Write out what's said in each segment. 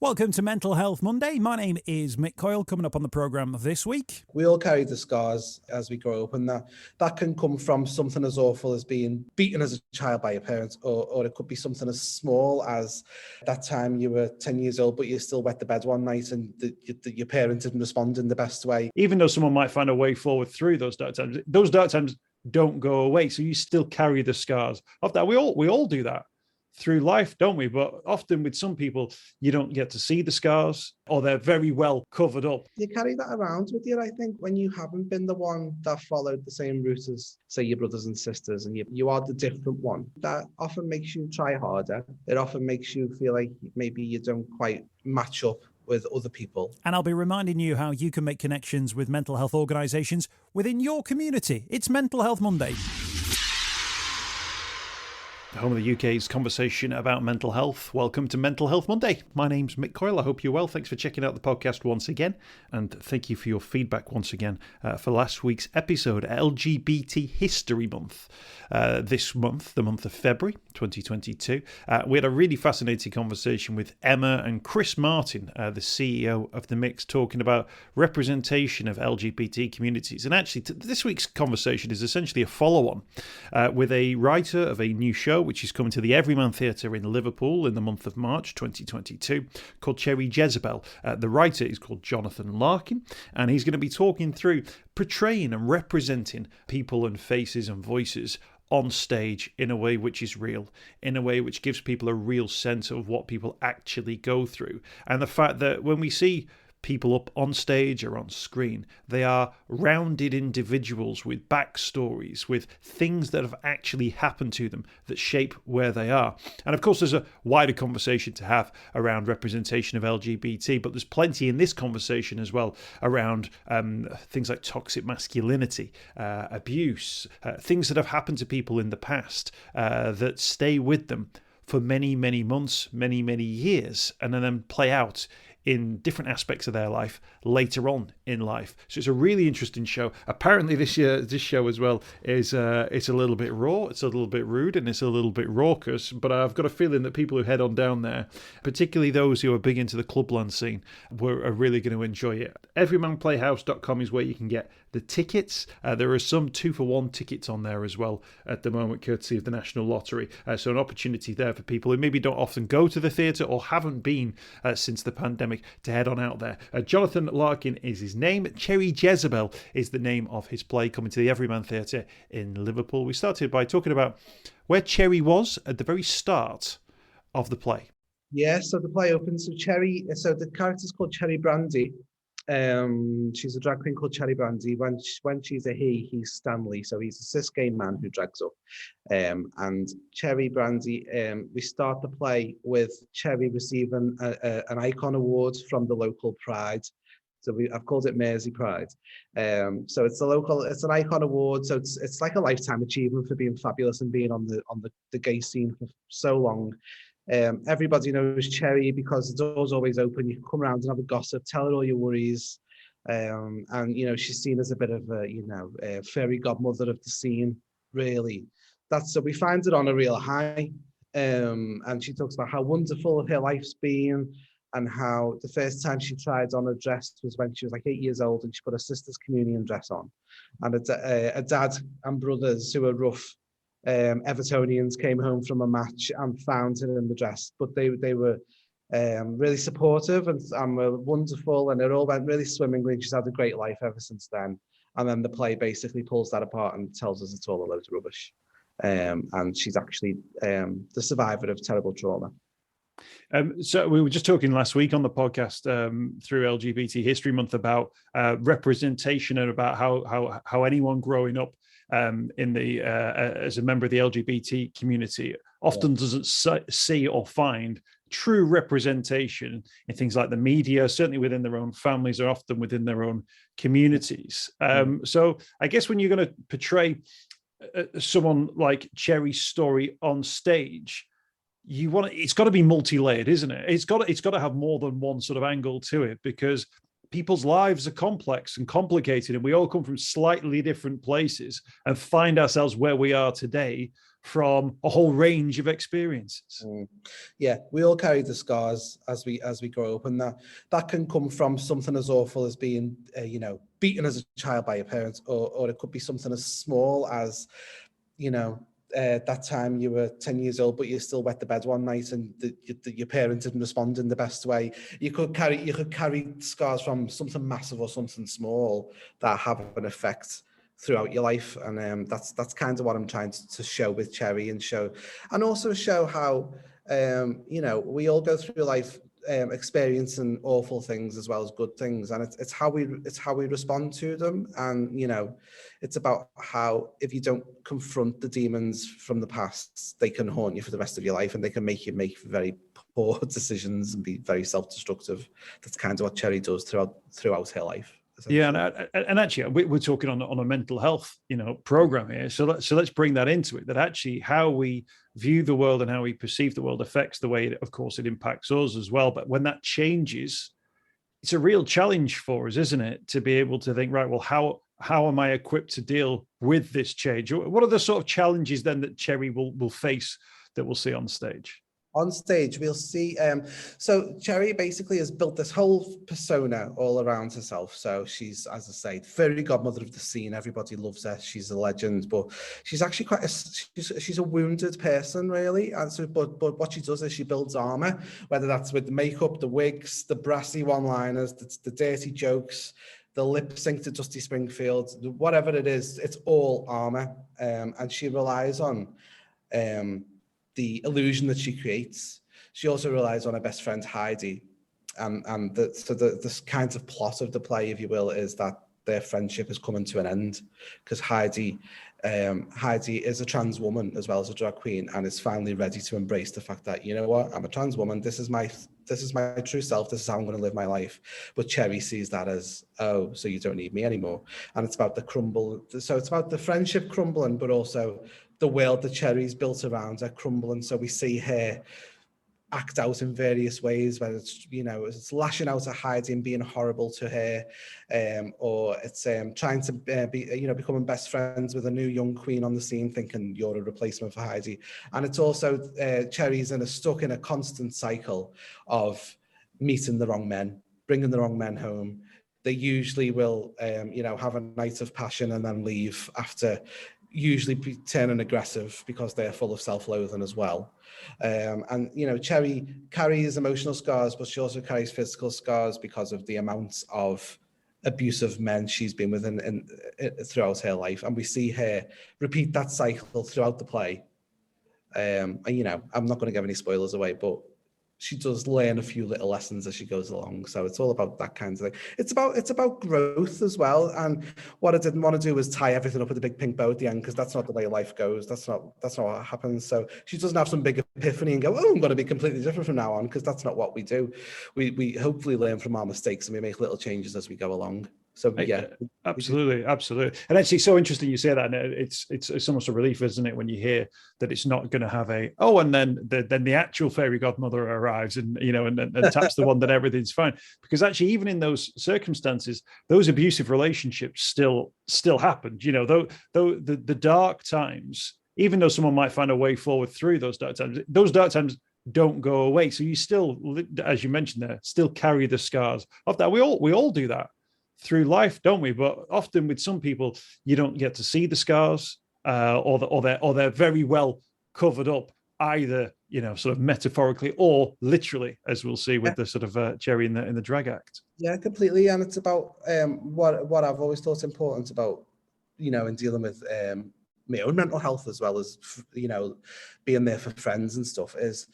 Welcome to Mental Health Monday. My name is Mick Coyle. Coming up on the programme this week. We all carry the scars as we grow up, and that can come from something as awful as being beaten as a child by your parents, or it could be something as small as that time you were 10 years old, but you still wet the bed one night and your parents didn't respond in the best way. Even though someone might find a way forward through those dark times don't go away. So you still carry the scars of that. We all do that through life, don't we? But often with some people, you don't get to see the scars, or they're very well covered up. You carry that around with you, I think, when you haven't been the one that followed the same route as, say, your brothers and sisters, and you are the different one. That often makes you try harder. It often makes you feel like maybe you don't quite match up with other people. And I'll be reminding you how you can make connections with mental health organisations within your community. It's Mental Health Monday. The home of the UK's conversation about mental health. Welcome to Mental Health Monday. My name's Mick Coyle. I hope you're well. Thanks for checking out the podcast once again. And thank you for your feedback once again for last week's episode, LGBT History Month. This month, the month of February 2022, we had a really fascinating conversation with Emma and Chris Martin, the CEO of The Mix, talking about representation of LGBT communities. And actually, this week's conversation is essentially a follow-on with a writer of a new show, which is coming to the Everyman Theatre in Liverpool in the month of March 2022, called Cherry Jezebel. The writer is called Jonathan Larkin, and he's going to be talking through portraying and representing people and faces and voices on stage in a way which is real, in a way which gives people a real sense of what people actually go through. And the fact that when we see people up on stage or on screen, they are rounded individuals with backstories, with things that have actually happened to them that shape where they are. And of course, there's a wider conversation to have around representation of LGBT, but there's plenty in this conversation as well around things like toxic masculinity, abuse, things that have happened to people in the past that stay with them for many, many months, many, many years, and then play out in different aspects of their life later on in life. So it's a really interesting show. Apparently this show as well is it's a little bit raw, it's a little bit rude, and it's a little bit raucous, but I've got a feeling that people who head on down there, particularly those who are big into the clubland scene, are really going to enjoy it. Everymanplayhouse.com is where you can get the tickets. There are some 2-for-1 tickets on there as well at the moment, courtesy of the National Lottery. So an opportunity there for people who maybe don't often go to the theatre or haven't been since the pandemic to head on out there. Jonathan Larkin is his name. Cherry Jezebel is the name of his play, coming to the Everyman Theatre in Liverpool. We started by talking about where Cherry was at the very start of the play. Yeah, so the play opens. So the character's called Cherry Brandy. She's a drag queen called Cherry Brandy. When she's a he's Stanley, so he's a cis gay man who drags up. And Cherry Brandy, we start the play with Cherry receiving an Icon Award from the local Pride. So I've called it Mersey Pride. So it's an Icon Award. So it's like a lifetime achievement for being fabulous and being on the gay scene for so long. Everybody knows Cherry because the door's always open. You can come around and have a gossip, tell her all your worries. And, she's seen as a bit of a fairy godmother of the scene, really. So we find it on a real high. And she talks about how wonderful her life's been and how the first time she tried on a dress was when she was like 8 years old, and she put her sister's communion dress on. And a dad and brothers who are rough Evertonians came home from a match and found her in the dress, but they were really supportive and were wonderful, and it all went really swimmingly, and she's had a great life ever since then. And then the play basically pulls that apart and tells us it's all a load of rubbish, and she's actually the survivor of terrible trauma. So we were just talking last week on the podcast through LGBT History Month about representation and about how anyone growing up as a member of the LGBT community often doesn't see or find true representation in things like the media, certainly within their own families or often within their own communities. So I guess when you're going to portray someone like Cherry's story on stage, it's got to be multi-layered, isn't it? It's got to have more than one sort of angle to it, because people's lives are complex and complicated, and we all come from slightly different places and find ourselves where we are today from a whole range of experiences. Yeah, we all carry the scars as we grow up, and that can come from something as awful as being beaten as a child by your parents, or it could be something as small as that time you were 10 years old, but you still wet the bed one night and your parents didn't respond in the best way. You could carry scars from something massive or something small that have an effect throughout your life. And that's kind of what I'm trying to show with Cherry, and also show how, we all go through life experiencing awful things as well as good things, and it's how we respond to them. And it's about how, if you don't confront the demons from the past, they can haunt you for the rest of your life, and they can make you make very poor decisions and be very self-destructive. That's kind of what Cherry does throughout her life. Yeah, and actually, we're talking on a mental health, program here. So let's bring that into it. That actually, how we view the world and how we perceive the world affects the way, of course, it impacts us as well. But when that changes, it's a real challenge for us, isn't it, to be able to think, right, well, how am I equipped to deal with this change? What are the sort of challenges then that Cherry will face that we'll see on stage? On stage, we'll see. So Cherry basically has built this whole persona all around herself. So she's, as I say, fairy godmother of the scene. Everybody loves her. She's a legend, but she's actually she's a wounded person, really. And so, but what she does is she builds armor, whether that's with the makeup, the wigs, the brassy one-liners, the dirty jokes, the lip sync to Dusty Springfield, whatever it is, it's all armor. And she relies on the illusion that she creates. She also relies on her best friend Heidi, and this kind of plot of the play, if you will, is that their friendship is coming to an end because Heidi is a trans woman as well as a drag queen, and is finally ready to embrace the fact that, you know what, I'm a trans woman. This is my true self. This is how I'm going to live my life. But Cherry sees that as, oh, so you don't need me anymore. And it's about the crumble. So it's about the friendship crumbling, but also the world that Cherry's built around her crumbling. So we see her act out in various ways, whether it's, it's lashing out at Heidi and being horrible to her, or it's trying to be, becoming best friends with a new young queen on the scene, thinking you're a replacement for Heidi. And it's also Cherry's stuck in a constant cycle of meeting the wrong men, bringing the wrong men home. They usually will, have a night of passion and then leave after, usually turning aggressive because they're full of self-loathing as well. And Cherry carries emotional scars, but she also carries physical scars because of the amounts of abusive men she's been with in throughout her life. And we see her repeat that cycle throughout the play. And, I'm not going to give any spoilers away, but she does learn a few little lessons as she goes along. So it's all about that kind of thing. It's about growth as well. And what I didn't want to do was tie everything up with a big pink bow at the end, because that's not the way life goes. That's not what happens. So she doesn't have some big epiphany and go, oh, I'm going to be completely different from now on, because that's not what we do. We hopefully learn from our mistakes and we make little changes as we go along. So yeah, absolutely. And actually, so interesting you say that. And it's almost a relief, isn't it, when you hear that it's not going to have and then the actual fairy godmother arrives and and taps the one that everything's fine. Because actually, even in those circumstances, those abusive relationships still happened. Though the dark times, even though someone might find a way forward through those dark times don't go away. So you still, as you mentioned there, still carry the scars of that. We all do that through life, don't we? But often with some people, you don't get to see the scars, or they're very well covered up, either sort of metaphorically or literally, as we'll see with the sort of Cherry in the drag act. Yeah, completely. And it's about what I've always thought important about in dealing with my own mental health, as well as being there for friends and stuff, is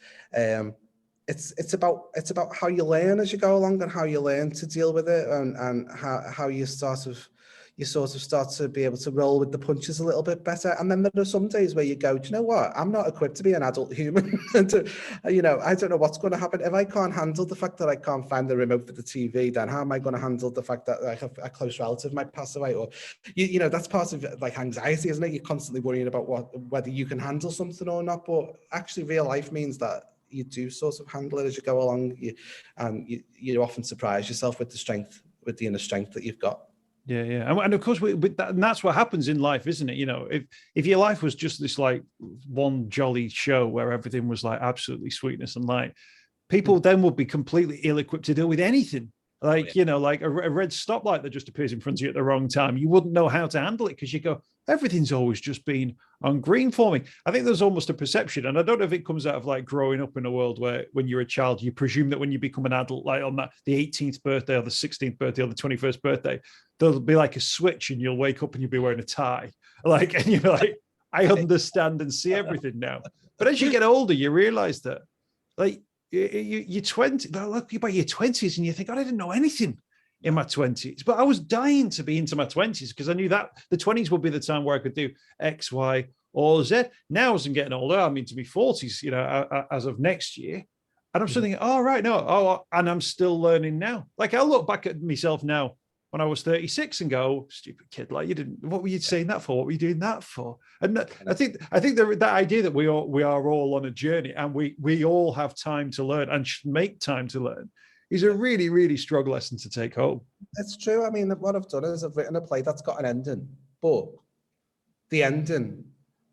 it's about how you learn as you go along, and how you learn to deal with it, and how you sort of start to be able to roll with the punches a little bit better. And then there are some days where you go, do you know what? I'm not equipped to be an adult human. I don't know what's going to happen. If I can't handle the fact that I can't find the remote for the TV, then how am I going to handle the fact that like a close relative might pass away? Or, that's part of like anxiety, isn't it? You're constantly worrying about whether you can handle something or not. But actually real life means that you do sort of handle it as you go along. You often surprise yourself with the inner strength that you've got. Yeah. And of course, and that's what happens in life, isn't it? If your life was just this like one jolly show where everything was like absolutely sweetness and light, people then would be completely ill-equipped to deal with anything. Like, like a red stoplight that just appears in front of you at the wrong time. You wouldn't know how to handle it because you go, everything's always just been on green for me. I think there's almost a perception, and I don't know if it comes out of like growing up in a world where when you're a child, you presume that when you become an adult, like on the 18th birthday or the 16th birthday or the 21st birthday, there'll be like a switch and you'll wake up and you'll be wearing a tie. Like, and you're like, I understand and see everything now. But as you get older, you realize that like, you're 20, look by your 20s and you think, I didn't know anything in my 20s, but I was dying to be into my 20s because I knew that the 20s would be the time where I could do X, Y, or Z. Now as I'm getting older, I'm into my 40s, as of next year. And I'm still thinking, and I'm still learning now. Like I look back at myself now when I was 36 and go, stupid kid, like what were you saying that for? What were you doing that for? And I think that idea that we are all on a journey and we all have time to learn and should make time to learn is a really, really strong lesson to take home. It's true. I mean, what I've done is I've written a play that's got an ending, but the ending,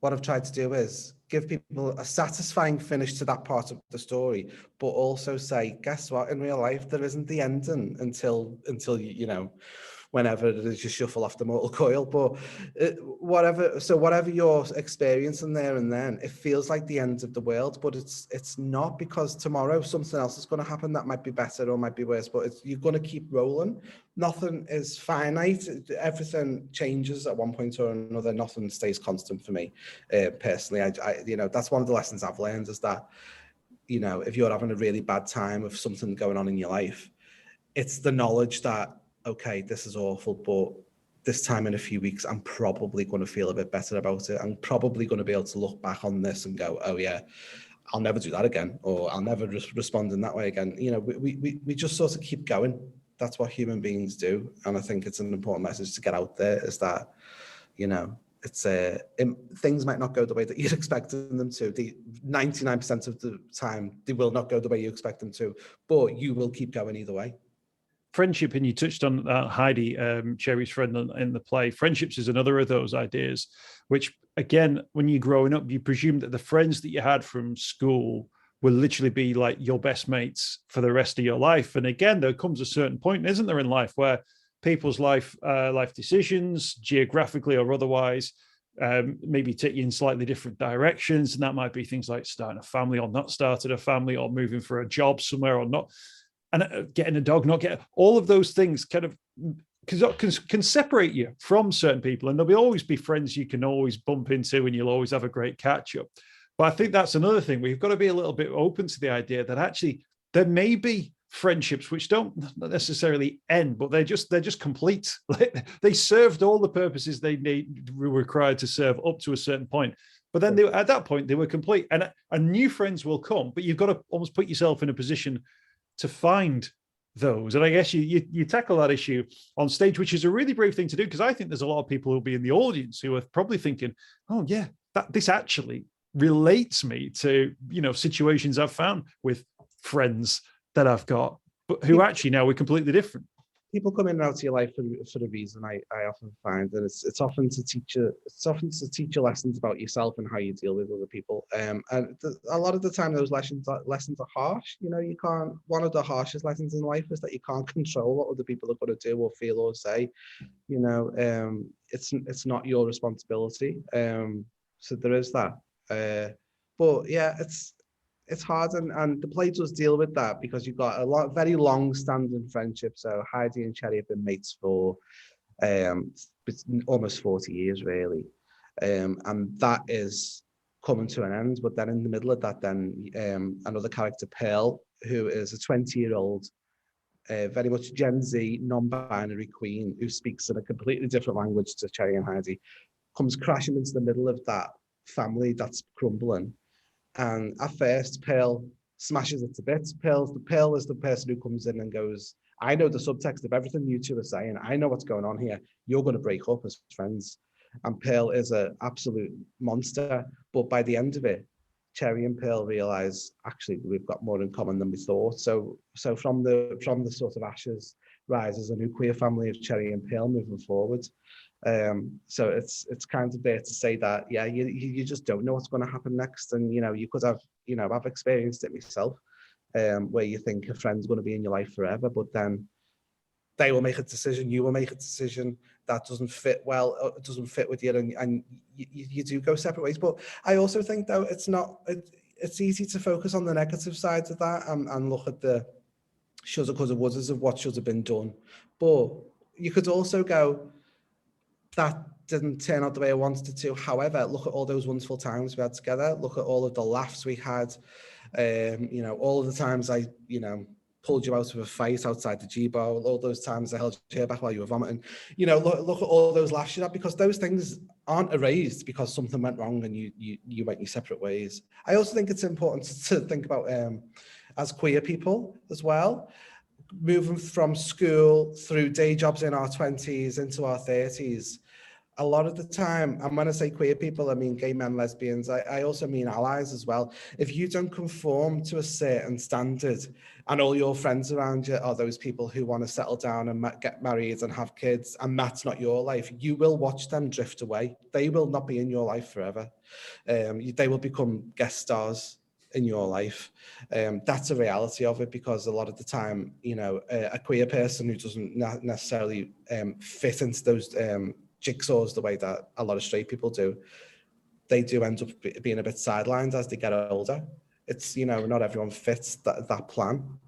what I've tried to do is give people a satisfying finish to that part of the story, but also say, guess what? In real life, there isn't the ending until whenever it is you shuffle off the mortal coil. But whatever you're experiencing there and then, it feels like the end of the world, but it's not, because tomorrow something else is going to happen that might be better or might be worse, but you're going to keep rolling. Nothing is finite. Everything changes at one point or another. Nothing stays constant for me personally. I that's one of the lessons I've learned, is that if you're having a really bad time of something going on in your life, it's the knowledge that, okay, this is awful, but this time in a few weeks, I'm probably going to feel a bit better about it. I'm probably going to be able to look back on this and go, oh yeah, I'll never do that again, or I'll never respond in that way again. We just sort of keep going. That's what human beings do. And I think it's an important message to get out there, is that, it's things might not go the way that you'd expect them to. The 99% of the time, they will not go the way you expect them to, but you will keep going either way. Friendship, and you touched on Heidi, Cherry's friend in the play. Friendships is another of those ideas, which, again, when you're growing up, you presume that the friends that you had from school will literally be like your best mates for the rest of your life. And again, there comes a certain point, isn't there, in life where people's life decisions, geographically or otherwise, maybe take you in slightly different directions. And that might be things like starting a family or not starting a family, or moving for a job somewhere or not, and getting a dog, not getting, all of those things kind of can separate you from certain people. And there'll always be friends you can always bump into and you'll always have a great catch up. But I think that's another thing. We've got to be a little bit open to the idea that actually there may be friendships which don't necessarily end, but they're just complete. They served all the purposes they were required to serve up to a certain point. But then at that point, they were complete. And new friends will come, but you've got to almost put yourself in a position to find those. And I guess you tackle that issue on stage, which is a really brave thing to do, because I think there's a lot of people who'll be in the audience who are probably thinking, oh yeah, this actually relates me to, situations I've found with friends that I've got, but who actually now we're completely different. People come in and out of your life for a reason. I often find that it's often to teach you lessons about yourself and how you deal with other people. And a lot of the time, those lessons are harsh. You can't. One of the harshest lessons in life is that you can't control what other people are going to do or feel or say. It's not your responsibility. So there is that. But yeah, it's hard, and the play does deal with that, because you've got very long-standing friendship. So Heidi and Cherry have been mates for almost 40 years, really, and that is coming to an end. But then in the middle of that, another character, Pearl, who is a 20-year-old, very much Gen Z, non-binary queen who speaks in a completely different language to Cherry and Heidi, comes crashing into the middle of that family that's crumbling. And at first, Pearl smashes it to bits. Pearl is the person who comes in and goes, I know the subtext of everything you two are saying. I know what's going on here. You're going to break up as friends. And Pearl is an absolute monster. But by the end of it, Cherry and Pearl realise actually we've got more in common than we thought. So from the sort of ashes rises a new queer family of Cherry and Pearl moving forward. So it's kind of there to say that, yeah, you just don't know what's going to happen next. And, you know, you could have, you know, I've experienced it myself, where you think a friend's going to be in your life forever, but then they will make a decision, you will make a decision that doesn't fit well, it doesn't fit with you, and you do go separate ways. But I also think, though, it's easy to focus on the negative sides of that and look at the shoulda, coulda, wouldas of what should have been done. But you could also go, that didn't turn out the way I wanted it to. However, look at all those wonderful times we had together. Look at all of the laughs we had. You know, all of the times I, you know, pulled you out of a fight outside the G-bar, all those times I held your hair back while you were vomiting. You know, look at all those laughs you had, because those things aren't erased because something went wrong and you went your separate ways. I also think it's important to think about as queer people as well, moving from school through day jobs in our 20s into our 30s. A lot of the time, and when I say queer people, I mean gay men, lesbians, I also mean allies as well. If you don't conform to a certain standard and all your friends around you are those people who want to settle down and get married and have kids, and that's not your life, you will watch them drift away. They will not be in your life forever. They will become guest stars in your life. That's a reality of it, because a lot of the time, you know, a queer person who doesn't necessarily fit into those jigsaws the way that a lot of straight people do, they do end up being a bit sidelined as they get older. It's, you know, not everyone fits that plan.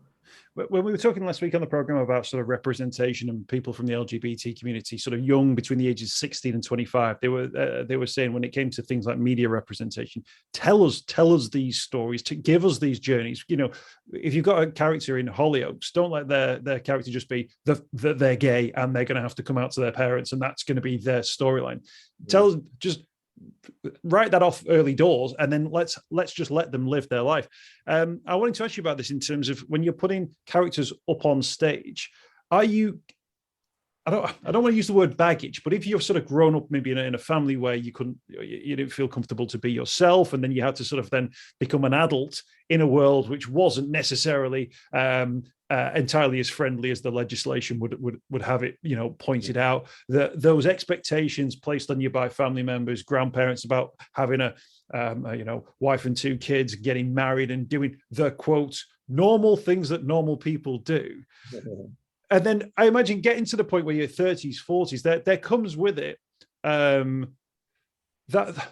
When we were talking last week on the program about sort of representation and people from the LGBT community, sort of young, between the ages of 16 and 25, they were saying, when it came to things like media representation, tell us these stories, to give us these journeys. You know, if you've got a character in Hollyoaks, don't let their character just be that they're gay and they're going to have to come out to their parents and that's going to be their storyline. Tell us, just write that off early doors, and then let's just let them live their life. I wanted to ask you about this in terms of when you're putting characters up on stage. Are you, I don't want to use the word baggage, but if you've sort of grown up maybe in a family where you didn't feel comfortable to be yourself, and then you had to sort of then become an adult in a world which wasn't necessarily entirely as friendly as the legislation would have it, you know, pointed out, that those expectations placed on you by family members, grandparents, about having a you know, wife and 2 kids, getting married and doing the quote normal things that normal people do. And then I imagine getting to the point where you're 30s, 40s, there comes with it that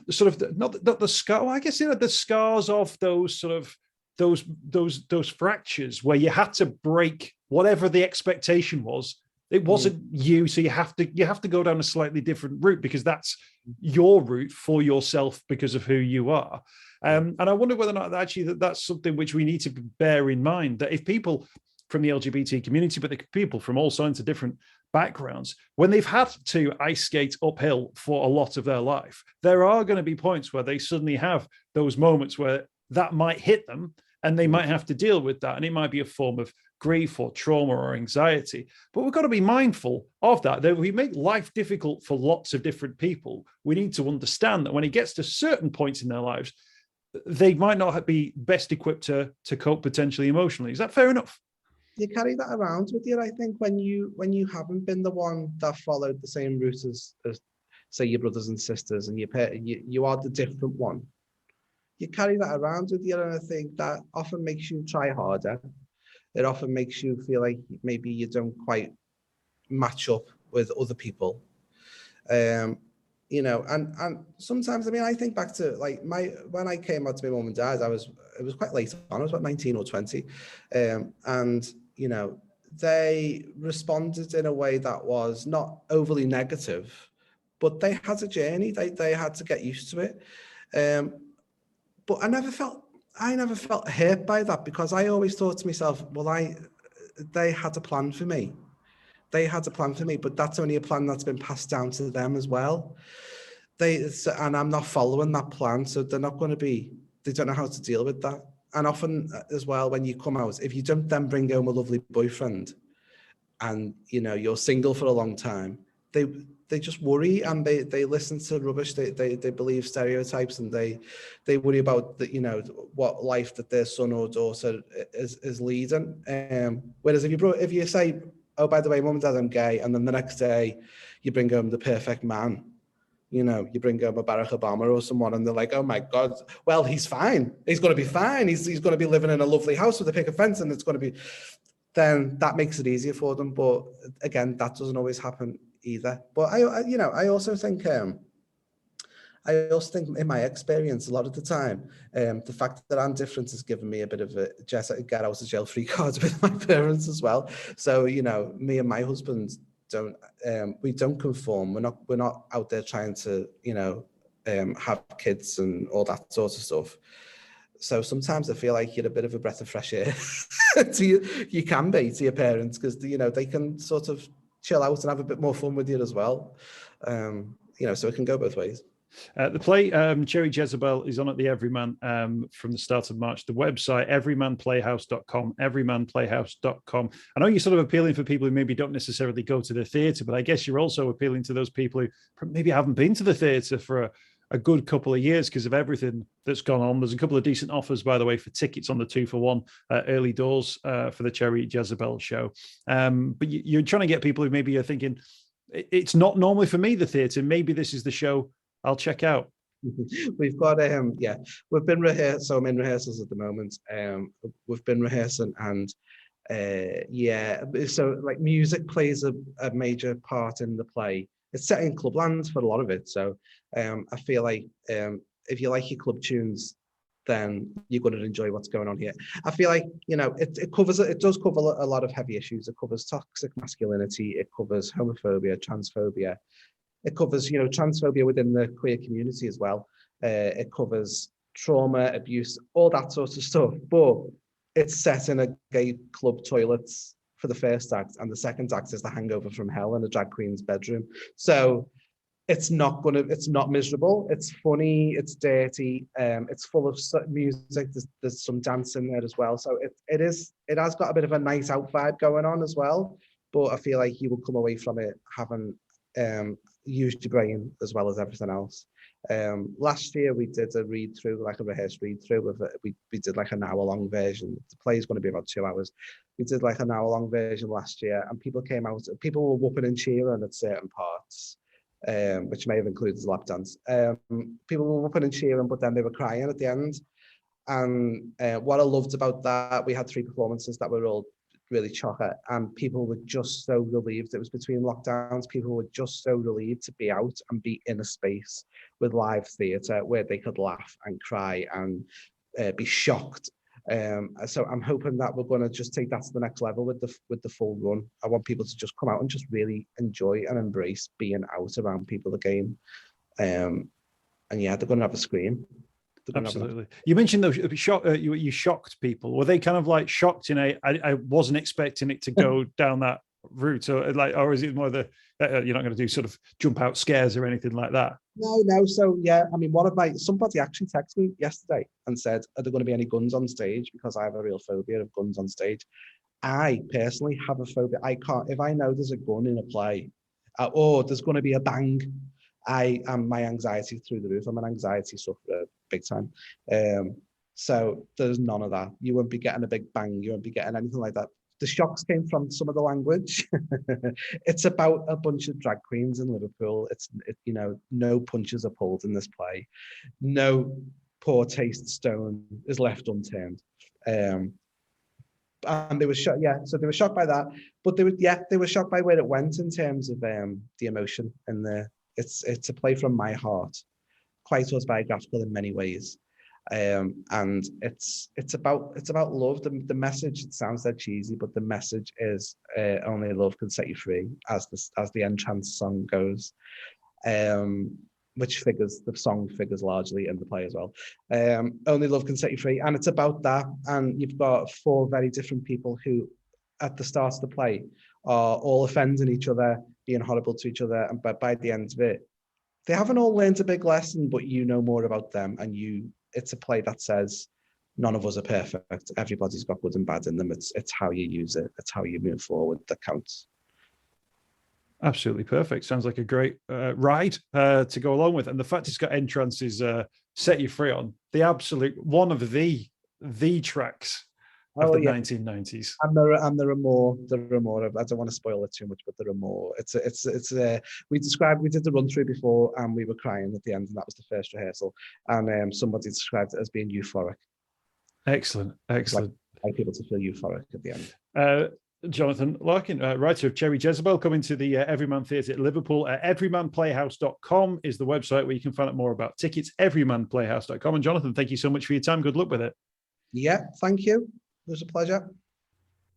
sort of not the scar. Well, I guess, you know, the scars of those sort of those fractures where you had to break whatever the expectation was. It wasn't you, so you have to go down a slightly different route, because that's your route for yourself because of who you are. And I wonder whether or not actually that's something which we need to bear in mind, that if people from the LGBT community, but the people from all sorts of different backgrounds, when they've had to ice skate uphill for a lot of their life, there are going to be points where they suddenly have those moments where that might hit them, and they might have to deal with that. And it might be a form of grief or trauma or anxiety. But we've got to be mindful of that we make life difficult for lots of different people. We need to understand that when it gets to certain points in their lives, they might not be best equipped to cope potentially emotionally. Is that fair enough? You carry that around with you, I think, when you haven't been the one that followed the same route as say your brothers and sisters, and you are the different one. You carry that around with you, and I think that often makes you try harder. It often makes you feel like maybe you don't quite match up with other people. You know, and sometimes, I mean, I think back to like when I came out to my mum and dad, it was quite late on. I was about 19 or 20, and you know, they responded in a way that was not overly negative, but they had a journey. They had to get used to it. But I never felt hurt by that, because I always thought to myself, well, they had a plan for me. They had a plan for me, but that's only a plan that's been passed down to them as well. And I'm not following that plan, so they don't know how to deal with that. And often as well, when you come out, if you don't then bring home a lovely boyfriend, and you know you're single for a long time, they just worry, and they listen to rubbish. They believe stereotypes, and they worry about what life that their son or daughter is leading. Whereas if you say, oh, by the way, mum and dad, I'm gay, and then the next day you bring home the perfect man, you bring home a Barack Obama or someone, and they're like, oh my God, well, he's fine. He's going to be fine. He's going to be living in a lovely house with a picket fence, and it's going to be. Then that makes it easier for them. But again, that doesn't always happen either. But I also think in my experience, a lot of the time, the fact that I'm different has given me a bit of a get out of jail free card with my parents as well. So me and my husband don't conform. We're not out there trying to have kids and all that sort of stuff. So sometimes I feel like you're a bit of a breath of fresh air you can be to your parents, because they can sort of chill out and have a bit more fun with you as well. So it can go both ways. The play Cherry Jezebel is on at the Everyman from the start of March. The website, everymanplayhouse.com, everymanplayhouse.com. I know you're sort of appealing for people who maybe don't necessarily go to the theatre, but I guess you're also appealing to those people who maybe haven't been to the theatre for a good couple of years because of everything that's gone on. There's a couple of decent offers, by the way, for tickets on the 2-for-1 early doors for the Cherry Jezebel show. But you're trying to get people who maybe are thinking, it's not normally for me, the theatre. Maybe this is the show I'll check out. We've got we've been rehearsing. So I'm in rehearsals at the moment. We've been rehearsing, and so like music plays a major part in the play. It's set in clubland for a lot of it, so I feel like if you like your club tunes, then you're going to enjoy what's going on here. I feel like it does cover a lot of heavy issues. It covers toxic masculinity, it covers homophobia, transphobia. It covers, transphobia within the queer community as well. It covers trauma, abuse, all that sort of stuff. But it's set in a gay club toilets for the first act, and the second act is the hangover from hell in a drag queen's bedroom. So it's not miserable. It's funny. It's dirty. It's full of music. There's some dance in there as well. So it has got a bit of a night out vibe going on as well. But I feel like you will come away from it having used your brain as well as everything else. Last year we did a read through, like a rehearsed read through of it. We did like an hour long version. The play is going to be about 2 hours. We did like an hour long version last year, and people were whooping and cheering at certain parts, which may have included the lap dance. People were whooping and cheering, but then they were crying at the end. And what I loved about that, we had 3 performances that were all really chocker, and people were just so relieved. It was between lockdowns. People were just so relieved to be out and be in a space with live theatre where they could laugh and cry and be shocked. So I'm hoping that we're going to just take that to the next level with the full run. I want people to just come out and just really enjoy and embrace being out around people again. And yeah, they're going to have a scream. Absolutely. You mentioned those you shocked people. Were they kind of like shocked in I wasn't expecting it to go down that route, or is it more you're not going to do sort of jump out scares or anything like that? No. So yeah, I mean, somebody actually texted me yesterday and said, are there going to be any guns on stage? Because I have a real phobia of guns on stage. I personally have a phobia. I can't, if I know there's a gun in a play or there's going to be a bang, my anxiety through the roof. I'm an anxiety sufferer big time. So there's none of that. You won't be getting a big bang. You won't be getting anything like that. The shocks came from some of the language. It's about a bunch of drag queens in Liverpool. No punches are pulled in this play. No poor taste stone is left unturned. And they were shocked. Yeah, so they were shocked by that. But they were shocked by where it went in terms of the emotion and It's a play from my heart, quite autobiographical in many ways, and it's about love. The message, it sounds that cheesy, but the message is only love can set you free, as the entrance song goes, which the song figures largely in the play as well. Only love can set you free, and it's about that. And you've got 4 very different people who, at the start of the play, are all offending each other, being horrible to each other, and by the end of it, they haven't all learned a big lesson, but you know more about them, and it's a play that says none of us are perfect. Everybody's got good and bad in them. It's how you use it. It's how you move forward that counts. Absolutely perfect. Sounds like a great ride to go along with. And the fact it's got entrances Set You Free on, the absolute one of the tracks of the 1990s. And there are more. There are more. I don't want to spoil it too much, but there are more. We did the run through before, and we were crying at the end, and that was the first rehearsal. And somebody described it as being euphoric. Excellent. Like people to feel euphoric at the end. Jonathan Larkin, writer of Cherry Jezebel, coming to the Everyman Theatre at Liverpool. Everymanplayhouse.com is the website where you can find out more about tickets. Everymanplayhouse.com. And Jonathan, thank you so much for your time. Good luck with it. Yeah, thank you. It was a pleasure.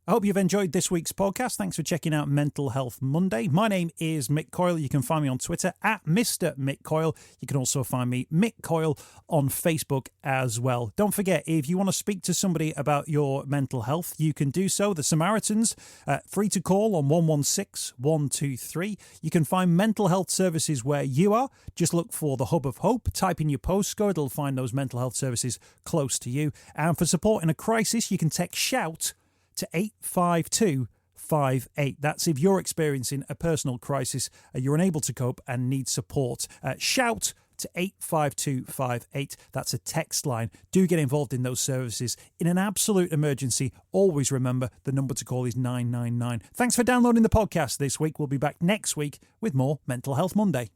I hope you've enjoyed this week's podcast. Thanks for checking out Mental Health Monday. My name is Mick Coyle. You can find me on Twitter at Mr. Mick Coyle. You can also find me, Mick Coyle, on Facebook as well. Don't forget, if you want to speak to somebody about your mental health, you can do so. The Samaritans, free to call on 116 123. You can find mental health services where you are. Just look for the Hub of Hope. Type in your postcode. It'll find those mental health services close to you. And for support in a crisis, you can text SHOUT to 85258. That's if you're experiencing a personal crisis, you're unable to cope and need support. Shout to 85258. That's a text line. Do get involved in those services. In an absolute emergency, always remember the number to call is 999. Thanks for downloading the podcast this week. We'll be back next week with more Mental Health Monday.